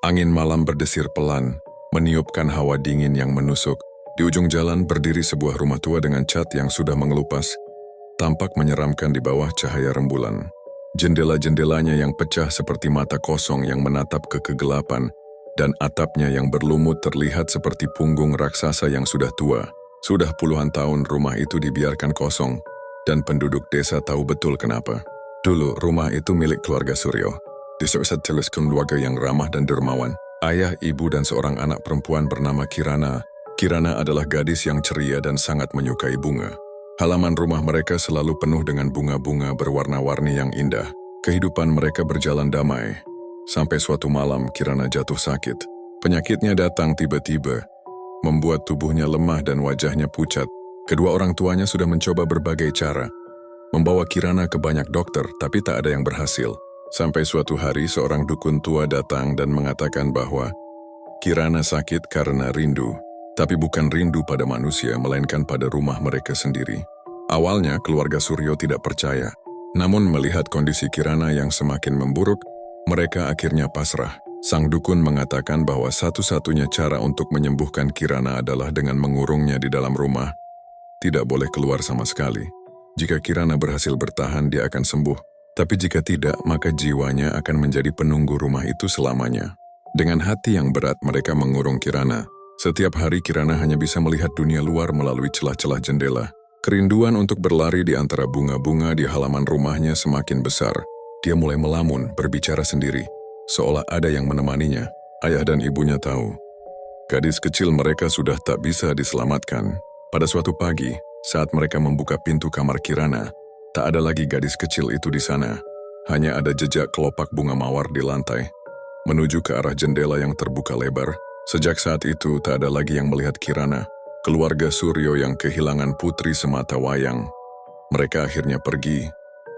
Angin malam berdesir pelan, meniupkan hawa dingin yang menusuk. Di ujung jalan berdiri sebuah rumah tua dengan cat yang sudah mengelupas, tampak menyeramkan di bawah cahaya rembulan. Jendela-jendelanya yang pecah seperti mata kosong yang menatap ke kegelapan, dan atapnya yang berlumut terlihat seperti punggung raksasa yang sudah tua. Sudah puluhan tahun rumah itu dibiarkan kosong, dan penduduk desa tahu betul kenapa. Dulu rumah itu milik keluarga Suryo. Disewakan keluarga yang ramah dan dermawan. Ayah, ibu, dan seorang anak perempuan bernama Kirana. Kirana adalah gadis yang ceria dan sangat menyukai bunga. Halaman rumah mereka selalu penuh dengan bunga-bunga berwarna-warni yang indah. Kehidupan mereka berjalan damai. Sampai suatu malam Kirana jatuh sakit. Penyakitnya datang tiba-tiba, membuat tubuhnya lemah dan wajahnya pucat. Kedua orang tuanya sudah mencoba berbagai cara, membawa Kirana ke banyak dokter, tapi tak ada yang berhasil. Sampai suatu hari seorang dukun tua datang dan mengatakan bahwa Kirana sakit karena rindu. Tapi bukan rindu pada manusia, melainkan pada rumah mereka sendiri. Awalnya keluarga Suryo tidak percaya. Namun melihat kondisi Kirana yang semakin memburuk, mereka akhirnya pasrah. Sang dukun mengatakan bahwa satu-satunya cara untuk menyembuhkan Kirana adalah dengan mengurungnya di dalam rumah. Tidak boleh keluar sama sekali. Jika Kirana berhasil bertahan, dia akan sembuh. Tapi jika tidak, maka jiwanya akan menjadi penunggu rumah itu selamanya. Dengan hati yang berat, mereka mengurung Kirana. Setiap hari Kirana hanya bisa melihat dunia luar melalui celah-celah jendela. Kerinduan untuk berlari di antara bunga-bunga di halaman rumahnya semakin besar. Dia mulai melamun, berbicara sendiri, seolah ada yang menemaninya. Ayah dan ibunya tahu. Gadis kecil mereka sudah tak bisa diselamatkan. Pada suatu pagi, saat mereka membuka pintu kamar Kirana, tak ada lagi gadis kecil itu di sana. Hanya ada jejak kelopak bunga mawar di lantai, menuju ke arah jendela yang terbuka lebar. Sejak saat itu, tak ada lagi yang melihat Kirana, keluarga Suryo yang kehilangan putri semata wayang. Mereka akhirnya pergi,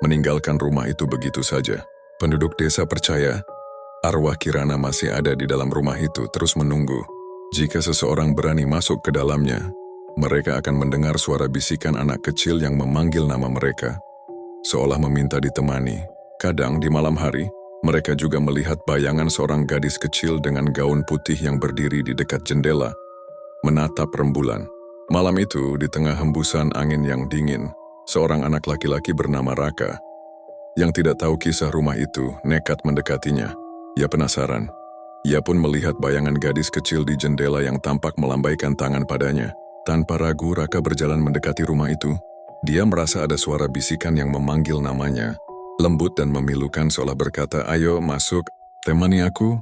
meninggalkan rumah itu begitu saja. Penduduk desa percaya, arwah Kirana masih ada di dalam rumah itu, terus menunggu. Jika seseorang berani masuk ke dalamnya, mereka akan mendengar suara bisikan anak kecil yang memanggil nama mereka, seolah meminta ditemani. Kadang di malam hari, mereka juga melihat bayangan seorang gadis kecil dengan gaun putih yang berdiri di dekat jendela, menatap rembulan. Malam itu, di tengah hembusan angin yang dingin, seorang anak laki-laki bernama Raka, yang tidak tahu kisah rumah itu, nekat mendekatinya. Ia penasaran. Ia pun melihat bayangan gadis kecil di jendela yang tampak melambaikan tangan padanya. Tanpa ragu, Raka berjalan mendekati rumah itu. Dia merasa ada suara bisikan yang memanggil namanya, lembut dan memilukan seolah berkata, "Ayo masuk, temani aku."